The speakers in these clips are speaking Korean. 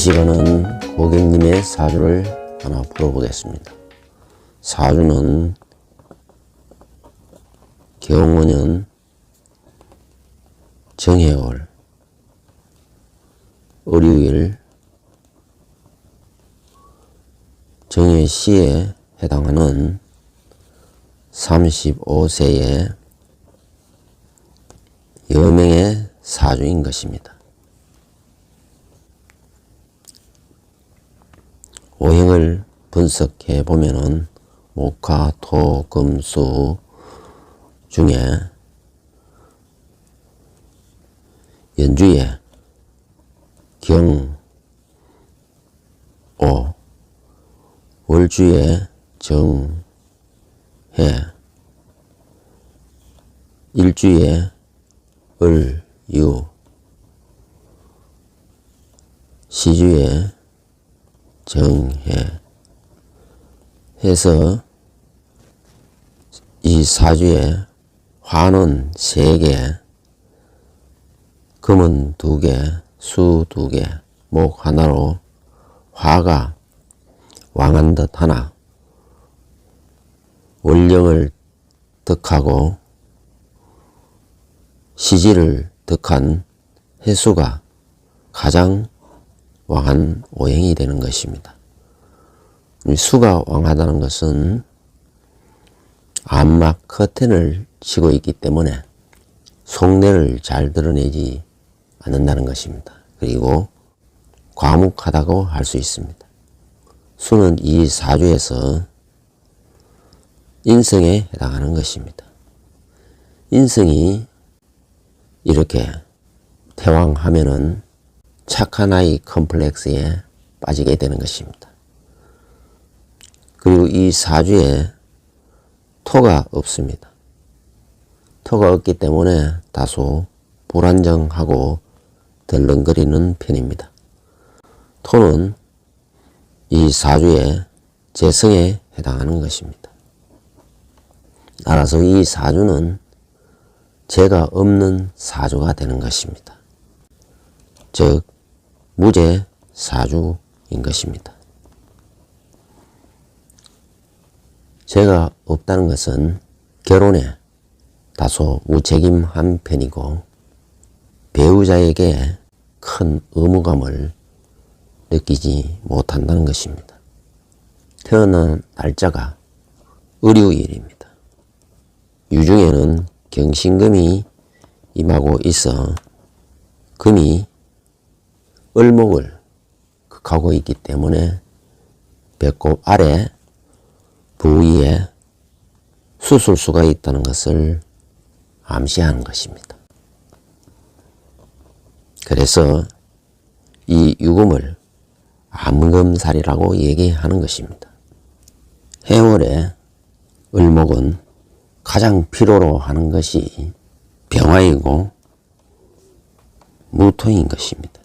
시간은 고객님의 사주를 하나 풀어보겠습니다. 사주는 경원년 정해월 을유일 정해시에 해당하는 35세의 여명의 사주인 것입니다. 오행을 분석해 보면은 목화, 토, 금, 수 중에 연주에 경, 오, 월주에 정, 해, 일주에 을, 유, 시주에 정해 해서 이 사주에 화는 3개, 금은 2개, 수 2개, 목 하나로 화가 왕한 듯 하나 월령을 득하고 시지를 득한 해수가 가장 왕한 오행이 되는 것입니다. 수가 왕하다는 것은 암막 커튼을 치고 있기 때문에 속내를 잘 드러내지 않는다는 것입니다. 그리고 과묵하다고 할 수 있습니다. 수는 이 사주에서 인성에 해당하는 것입니다. 인성이 이렇게 태왕하면은 착한 아이 컴플렉스에 빠지게 되는 것입니다. 그리고 이 사주에 토가 없습니다. 토가 없기 때문에 다소 불안정하고 덜렁거리는 편입니다. 토는 이 사주의 재성에 해당하는 것입니다. 따라서 이 사주는 재가 없는 사주가 되는 것입니다. 즉 무재 사주인 것입니다. 재가 없다는 것은 결혼에 다소 무책임한 편이고 배우자에게 큰 의무감을 느끼지 못한다는 것입니다. 태어난 날짜가 을유일입니다. 유중에는 경신금이 임하고 있어 금이 을목을 극하고 있기 때문에 배꼽 아래 부위에 수술수가 있다는 것을 암시하는 것입니다. 그래서 이 유금을 암금살이라고 얘기하는 것입니다. 해월에 을목은 가장 필요로 하는 것이 병화이고 무토인 것입니다.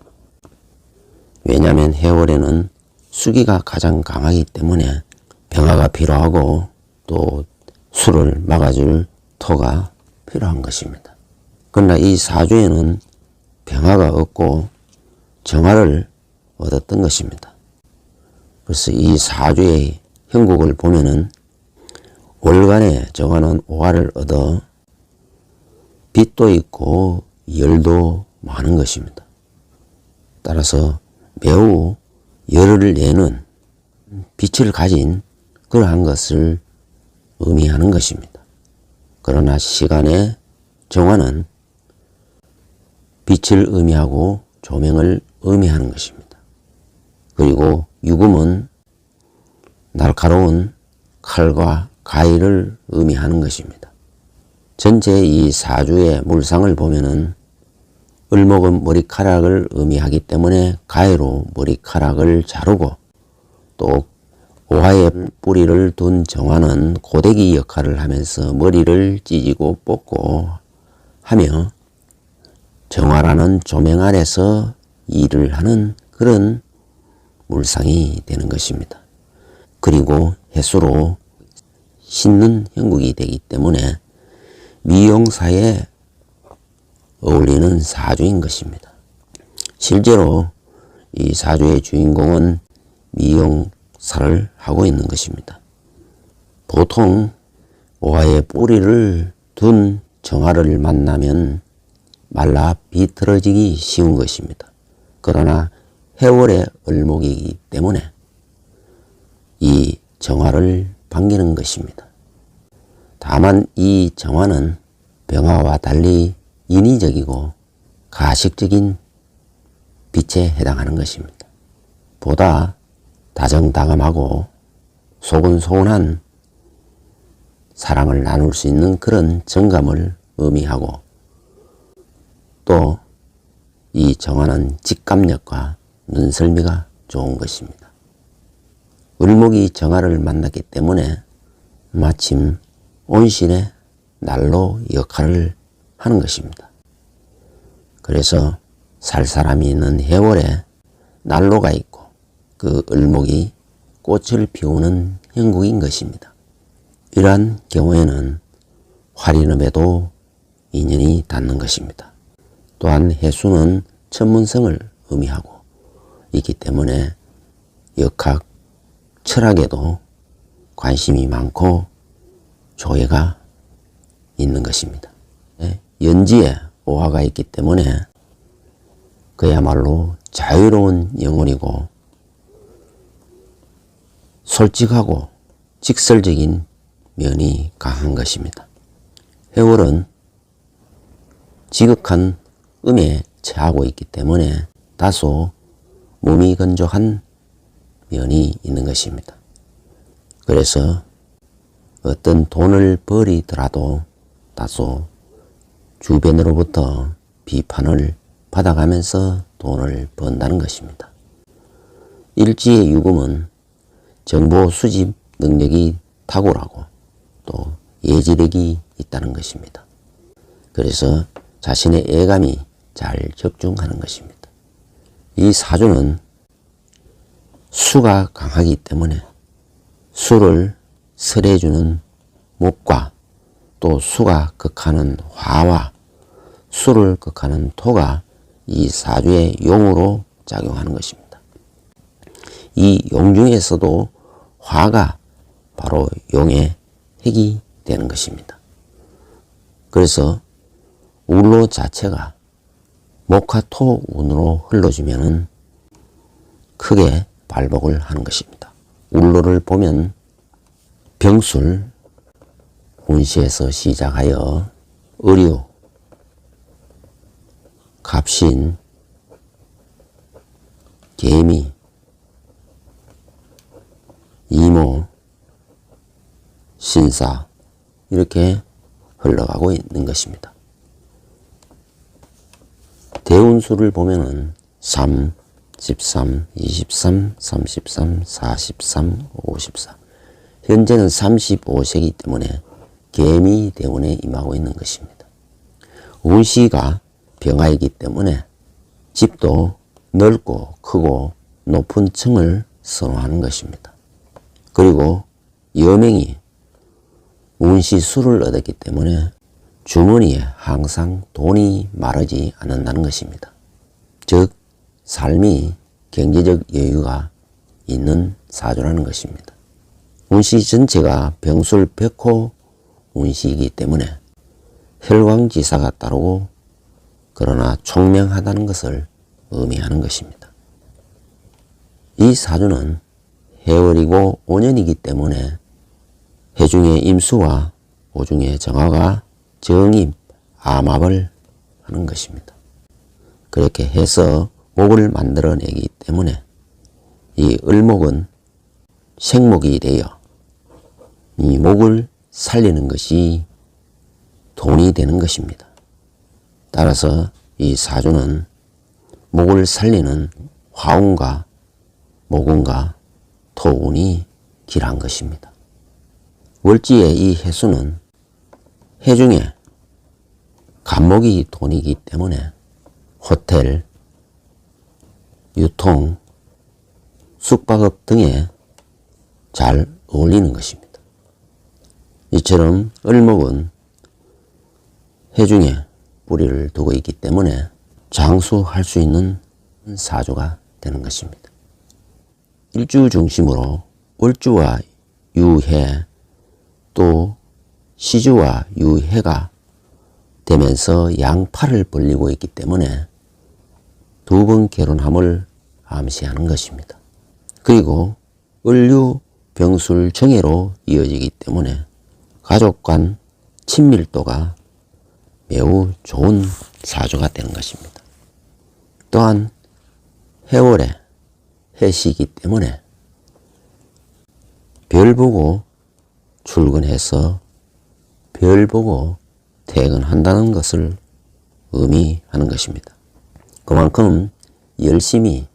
왜냐하면 해월에는 수기가 가장 강하기 때문에 병화가 필요하고 또 수를 막아줄 토가 필요한 것입니다. 그러나 이 사주에는 병화가 없고 정화를 얻었던 것입니다. 그래서 이 사주의 형국을 보면은 월간에 정화는 오화를 얻어 빛도 있고 열도 많은 것입니다. 따라서 매우 열을 내는 빛을 가진 그러한 것을 의미하는 것입니다. 그러나 시간의 정화는 빛을 의미하고 조명을 의미하는 것입니다. 그리고 유금은 날카로운 칼과 가위를 의미하는 것입니다. 전체 이 사주의 물상을 보면은 을목은 머리카락을 의미하기 때문에 가위로 머리카락을 자르고 또 오화에 뿌리를 둔 정화는 고데기 역할을 하면서 머리를 찢고 뽑고 하며 정화라는 조명 아래서 일을 하는 그런 물상이 되는 것입니다. 그리고 해수로 씻는 형국이 되기 때문에 미용사에 어울리는 사주인 것입니다. 실제로 이 사주의 주인공은 미용사를 하고 있는 것입니다. 보통 오화의 뿌리를 둔 정화를 만나면 말라 비틀어지기 쉬운 것입니다. 그러나 해월의 을목이기 때문에 이 정화를 반기는 것입니다. 다만 이 정화는 병화와 달리 인위적이고 가식적인 빛에 해당하는 것입니다. 보다 다정다감하고 소곤소곤한 사랑을 나눌 수 있는 그런 정감을 의미하고, 또 이 정화는 직감력과 눈썰미가 좋은 것입니다. 을목이 정화를 만났기 때문에 마침 온신의 난로 역할을 하는 것입니다. 그래서 살 사람이 있는 해월에 난로가 있고 그 을목이 꽃을 피우는 형국인 것입니다. 이러한 경우에는 활인업에도 인연이 닿는 것입니다. 또한 해수는 천문성을 의미하고 있기 때문에 역학, 철학에도 관심이 많고 조예가 있는 것입니다. 연지에 오화가 있기 때문에 그야말로 자유로운 영혼이고 솔직하고 직설적인 면이 강한 것입니다. 해월은 지극한 음에 처하고 있기 때문에 다소 몸이 건조한 면이 있는 것입니다. 그래서 어떤 돈을 벌이더라도 다소 주변으로부터 비판을 받아가면서 돈을 번다는 것입니다. 일지의 유금은 정보 수집 능력이 탁월하고 또 예지력이 있다는 것입니다. 그래서 자신의 애감이 잘 적중하는 것입니다. 이 사주는 수가 강하기 때문에 수를 설해주는 목과 또 수가 극하는 화와 수를 극하는 토가 이 사주의 용으로 작용하는 것입니다. 이 용 중에서도 화가 바로 용의 핵이 되는 것입니다. 그래서 울로 자체가 목화 토 운으로 흘러주면은 크게 발복을 하는 것입니다. 울로를 보면 병술, 운시에서 시작하여 의류, 갑신, 개미, 이모, 신사 이렇게 흘러가고 있는 것입니다. 대운수를 보면은 3, 13, 23, 33, 43, 54 현재는 35세이기 때문에 개미 대운에 임하고 있는 것입니다. 운시가 병화이기 때문에 집도 넓고 크고 높은 층을 선호하는 것입니다. 그리고 여명이 운시수를 얻었기 때문에 주머니에 항상 돈이 마르지 않는다는 것입니다. 즉 삶이 경제적 여유가 있는 사주라는 것입니다. 운시 전체가 병술 백호 운시이기 때문에 혈광지사가 따르고 그러나 총명하다는 것을 의미하는 것입니다. 이 사주는 해월이고 오년이기 때문에 해중의 임수와 오중의 정화가 정입, 암합을 하는 것입니다. 그렇게 해서 목을 만들어내기 때문에 이 을목은 생목이 되어 이 목을 살리는 것이 돈이 되는 것입니다. 따라서 이 사주는 목을 살리는 화운과 목운과 토운이 길한 것입니다. 월지의 이 해수는 해중에 간목이 돈이기 때문에 호텔, 유통, 숙박업 등에 잘 어울리는 것입니다. 이처럼 을목은 해중에 뿌리를 두고 있기 때문에 장수할 수 있는 사주가 되는 것입니다. 일주 중심으로 월주와 유해 또 시주와 유해가 되면서 양팔을 벌리고 있기 때문에 두 번 결혼함을 암시하는 것입니다. 그리고 을류 병술 정해로 이어지기 때문에 가족 간 친밀도가 매우 좋은 사주가 되는 것입니다. 또한 해월에 해시이기 때문에 별 보고 출근해서 별 보고 퇴근한다는 것을 의미하는 것입니다. 그만큼 열심히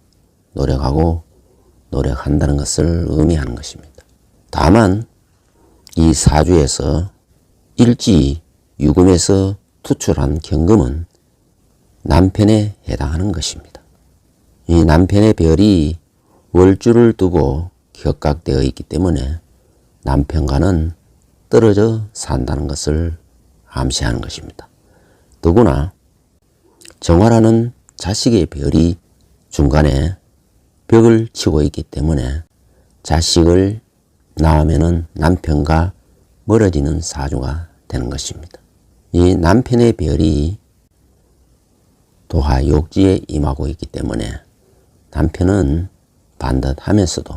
노력한다는 것을 의미하는 것입니다. 다만 이 사주에서 일지 유금에서 투출한 경금은 남편에 해당하는 것입니다. 이 남편의 별이 월주를 두고 격각되어 있기 때문에 남편과는 떨어져 산다는 것을 암시하는 것입니다. 더구나 정화라는 자식의 별이 중간에 벽을 치고 있기 때문에 자식을 낳으면 남편과 멀어지는 사주가 되는 것입니다. 이 남편의 별이 도화 욕지에 임하고 있기 때문에 남편은 반듯하면서도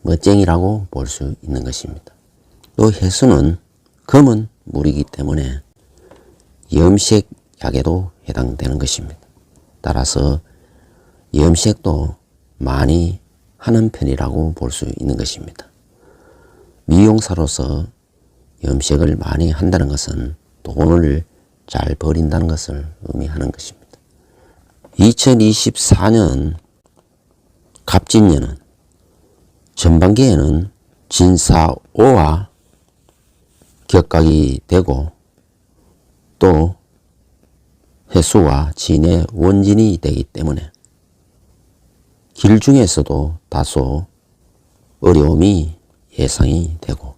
멋쟁이라고 볼 수 있는 것입니다. 또 해수는 금은 물이기 때문에 염색약에도 해당되는 것입니다. 따라서 염색도 많이 하는 편이라고 볼 수 있는 것입니다. 미용사로서 염색을 많이 한다는 것은 돈을 잘 버린다는 것을 의미하는 것입니다. 2024년 갑진년은 전반기에는 진사오와 격각이 되고 또 해수와 진의 원진이 되기 때문에 길 중에서도 다소 어려움이 예상이 되고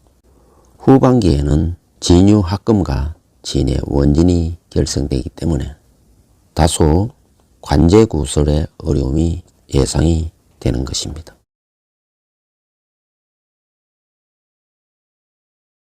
후반기에는 진유 합금과 진의 원진이 결성되기 때문에 다소 관제구설의 어려움이 예상이 되는 것입니다.